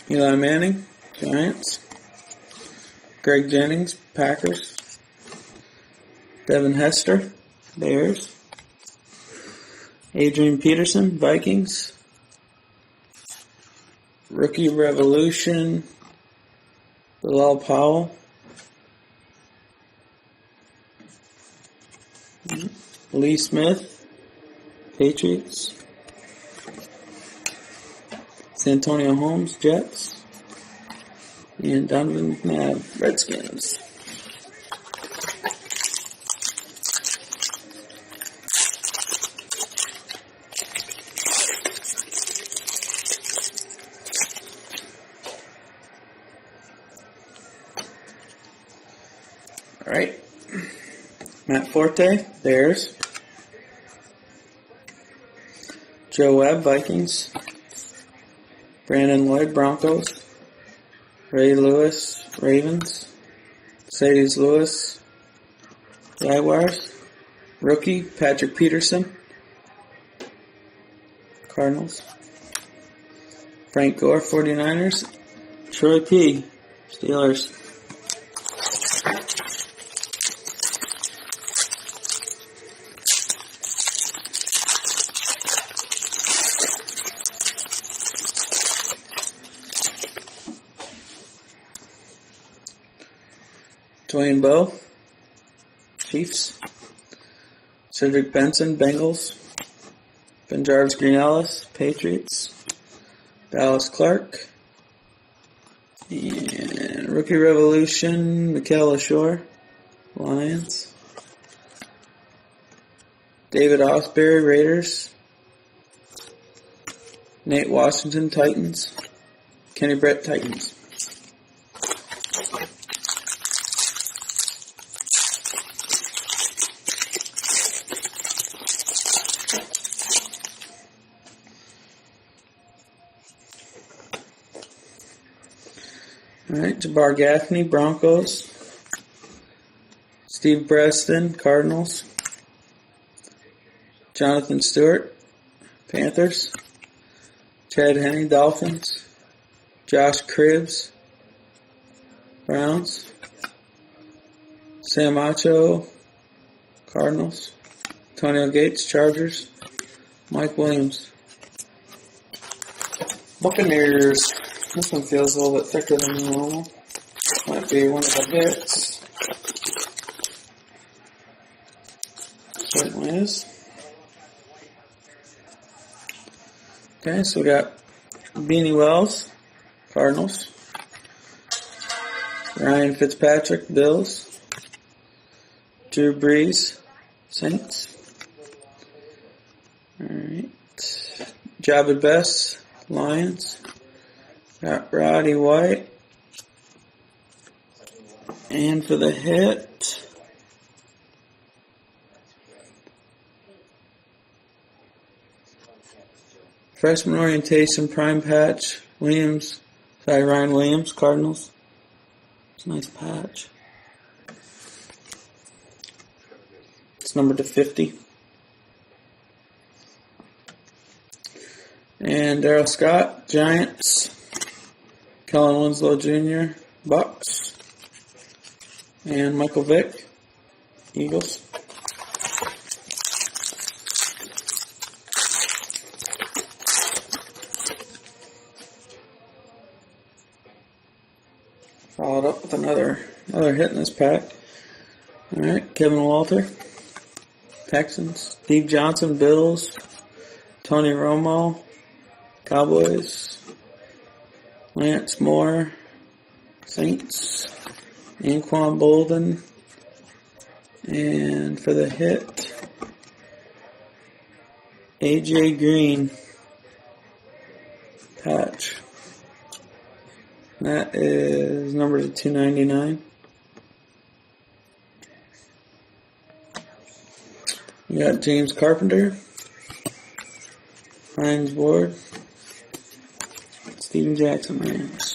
Eli Manning, Giants. Greg Jennings, Packers. Devin Hester, Bears. Adrian Peterson, Vikings. Rookie Revolution, Bilal Powell. Lee Smith, Patriots. Santonio Holmes, Jets. And Donovan McNabb, Redskins. All right. Matt Forte, Bears. Joe Webb, Vikings. Brandon Lloyd, Broncos. Ray Lewis, Ravens. Sadie Lewis, Jaguars. Rookie, Patrick Peterson, Cardinals. Frank Gore, 49ers. Troy P, Steelers. Dwayne Bowe, Chiefs. Cedric Benson, Bengals. Benjarvis Green Ellis, Patriots. Dallas Clark. And Rookie Revolution, Mikael Ashore, Lions. David Osbury, Raiders. Nate Washington, Titans. Kenny Brett, Titans. Alright, Jabbar Gaffney, Broncos. Steve Preston, Cardinals. Jonathan Stewart, Panthers. Chad Henne, Dolphins. Josh Cribbs, Browns. Sam Acho, Cardinals. Antonio Gates, Chargers. Mike Williams, Buccaneers. This one feels a little bit thicker than normal. Might be one of the hits. Certainly is. Okay, so we got Beanie Wells, Cardinals. Ryan Fitzpatrick, Bills. Drew Brees, Saints. Alright. Jabba Best, Lions. Got Roddy White. And for the hit, freshman orientation, prime patch, Ryan Williams, Cardinals. It's a nice patch. It's numbered to 50. And Darryl Scott, Giants. Kellen Winslow Jr., Bucks. And Michael Vick, Eagles. Followed up with another hit in this pack. Alright, Kevin Walter, Texans. Steve Johnson, Bills. Tony Romo, Cowboys. Lance Moore, Saints. Anquan Bolden. And for the hit, AJ Green, patch. That is numbered to 299. We got James Carpenter, Hines Ward, Steven Jackson, Rams.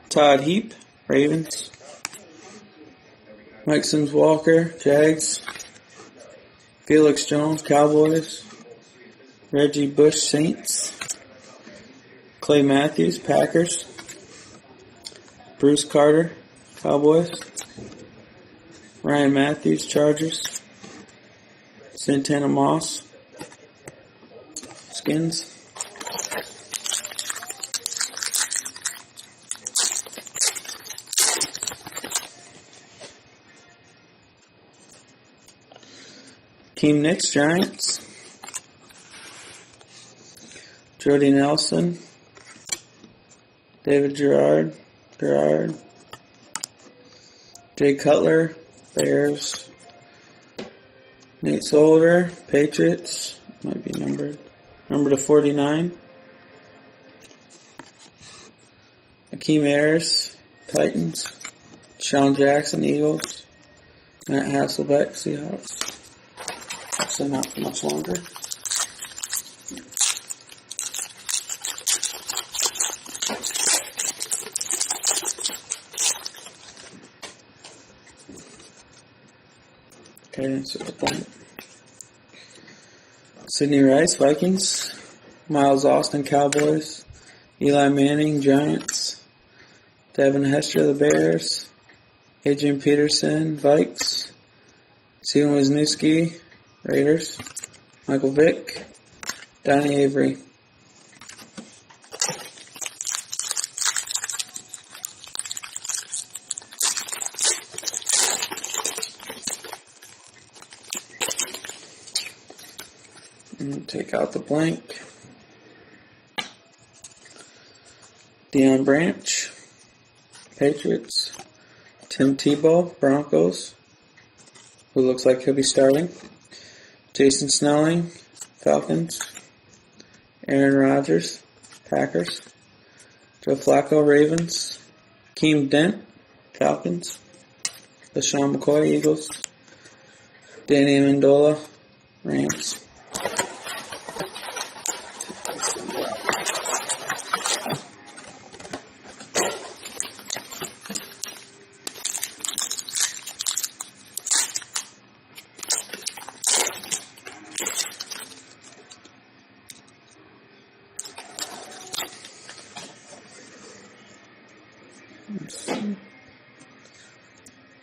Todd Heap, Ravens. Mike Sims Walker, Jags. Felix Jones, Cowboys. Reggie Bush, Saints. Clay Matthews, Packers. Bruce Carter, Cowboys. Ryan Matthews, Chargers. Santana Moss, Skins. Team Knicks, Giants. Jordy Nelson. David Gerard. Jay Cutler, Bears. Nate Solder, Patriots. Might be numbered. Number to 49. Akeem Ayers, Titans. Sean Jackson, Eagles. Matt Hasselbeck, Seahawks. So not for much longer. Okay, so the point. Sidney Rice, Vikings. Miles Austin, Cowboys. Eli Manning, Giants. Devin Hester, the Bears. Adrian Peterson, Vikes. Steven Wisniewski, Raiders. Michael Vick. Donnie Avery. And take out the blank. Deion Branch, Patriots. Tim Tebow, Broncos, who looks like he'll be starting. Jason Snelling, Falcons. Aaron Rodgers, Packers. Joe Flacco, Ravens. Keem Dent, Falcons. LaShawn McCoy, Eagles. Danny Amendola, Rams.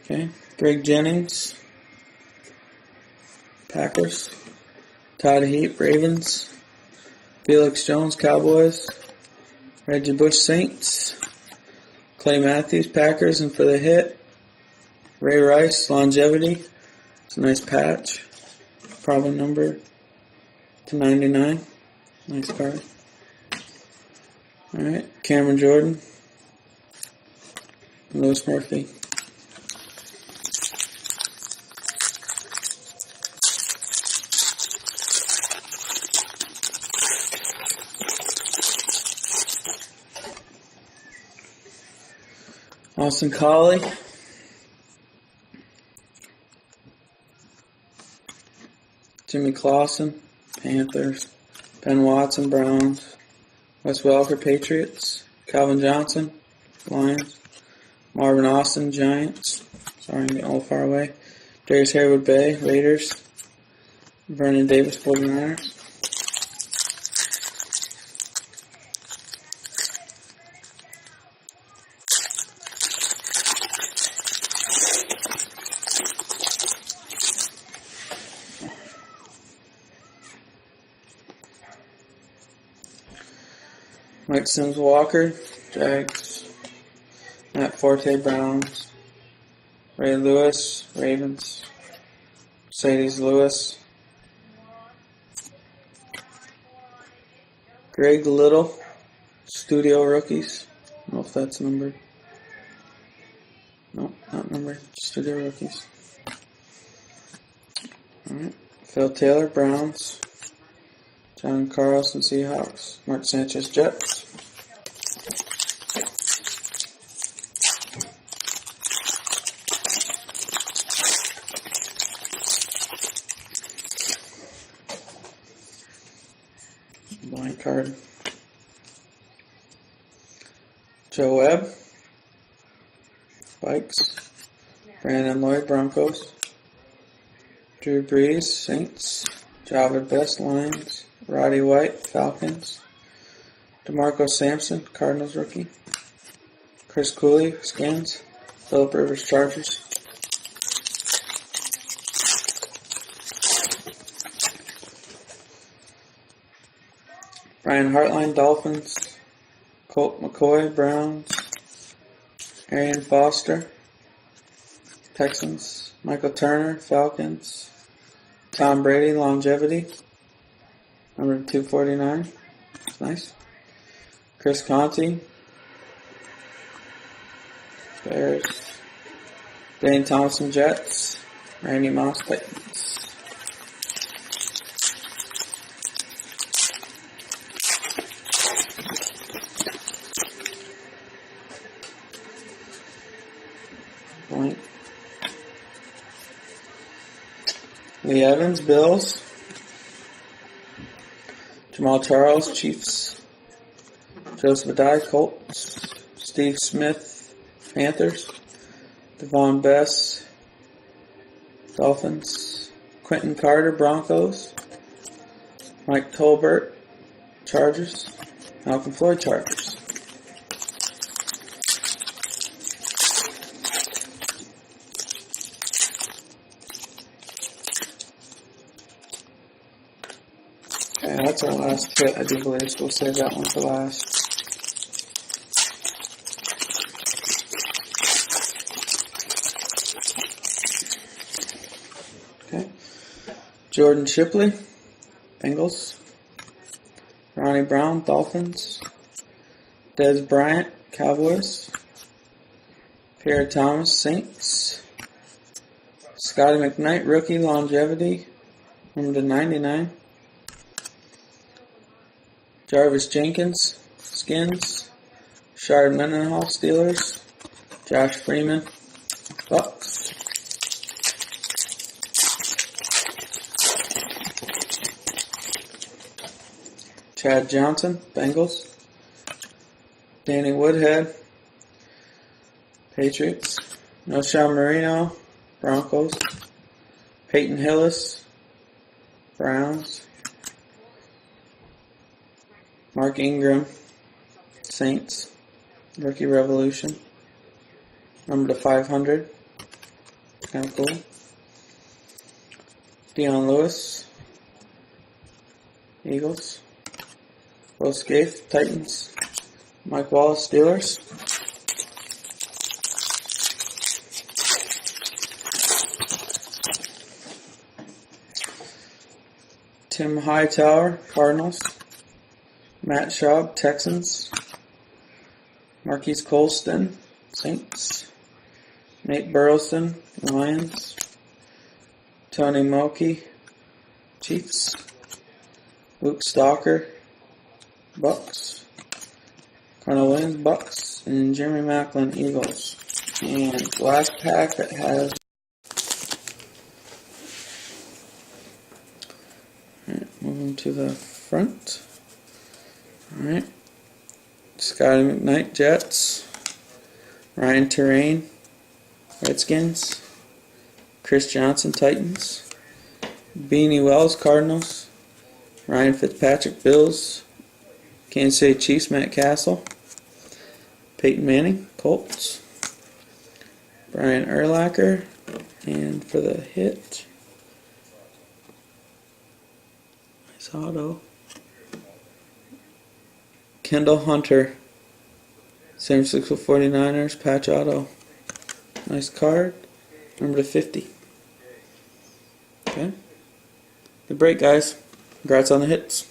Okay, Greg Jennings, Packers. Todd Heap, Ravens. Felix Jones, Cowboys. Reggie Bush, Saints. Clay Matthews, Packers, and for the hit, Ray Rice, Longevity. It's a nice patch. Probably number to 99. Nice card. Alright, Cameron Jordan. Louis Murphy. Austin Collie. Jimmy Clausen, Panthers. Ben Watson, Browns. Wes Welker, Patriots. Calvin Johnson, Lions. Marvin Austin, Giants. Sorry, I'm getting a little far away. Darius Harewood Bay, Raiders. Vernon Davis, 49ers. Mike Sims Walker, Jags. Matt Forte, Browns. Ray Lewis, Ravens. Mercedes Lewis. Greg Little, Studio Rookies. I don't know if that's numbered. No, not numbered. Studio Rookies. Alright. Phil Taylor, Browns. John Carlson, Seahawks. Mark Sanchez, Jets. Blank card. Joe Webb. Spikes. Brandon Lloyd, Broncos. Drew Brees, Saints. Javid Best, Lions. Roddy White, Falcons. DeMarco Sampson, Cardinals rookie. Chris Cooley, Skins. Phillip Rivers, Chargers. Brian Hartline, Dolphins. Colt McCoy, Browns. Arian Foster, Texans. Michael Turner, Falcons. Tom Brady, Longevity, number 249. That's nice. Chris Conti, Bears. Dane Thompson, Jets. Randy Moss, Titans. Point. Lee Evans, Bills. Jamal Charles, Chiefs. Joseph Adai, Colts. Steve Smith, Panthers. Devon Bess, Dolphins. Quentin Carter, Broncos. Mike Tolbert, Chargers. Malcolm Floyd, Chargers. Okay, that's our last hit, I do believe, so we'll save that one for last. Okay. Jordan Shipley, Bengals. Ronnie Brown, Dolphins. Dez Bryant, Cowboys. Pierre Thomas, Saints. Scotty McKnight, rookie, Longevity, number 99. Jarvis Jenkins, Skins. Shard Mendenhall, Steelers. Josh Freeman, Bucks. Chad Johnson, Bengals. Danny Woodhead, Patriots. Noshawn Marino, Broncos. Peyton Hillis, Browns. Mark Ingram, Saints. Rookie Revolution, number 500. Kind of cool. Dion Lewis, Eagles. Will Scaife, Titans. Mike Wallace, Steelers. Tim Hightower, Cardinals. Matt Schaub, Texans. Marquise Colston, Saints. Nate Burleson, Lions. Tony Moki, Chiefs. Luke Stalker, Bucks. Connor Williams, Bucks. And Jeremy Maclin, Eagles. And last pack that has... Alright, moving to the front. Alright. Scotty McKnight, Jets. Ryan Terrain, Redskins. Chris Johnson, Titans. Beanie Wells, Cardinals. Ryan Fitzpatrick, Bills. Kansas City Chiefs, Matt Castle. Peyton Manning, Colts. Brian Urlacher. And for the hit, nice auto. Kendall Hunter, San Francisco 49ers, patch auto. Nice card, number 50. Okay. Good break, guys. Congrats on the hits.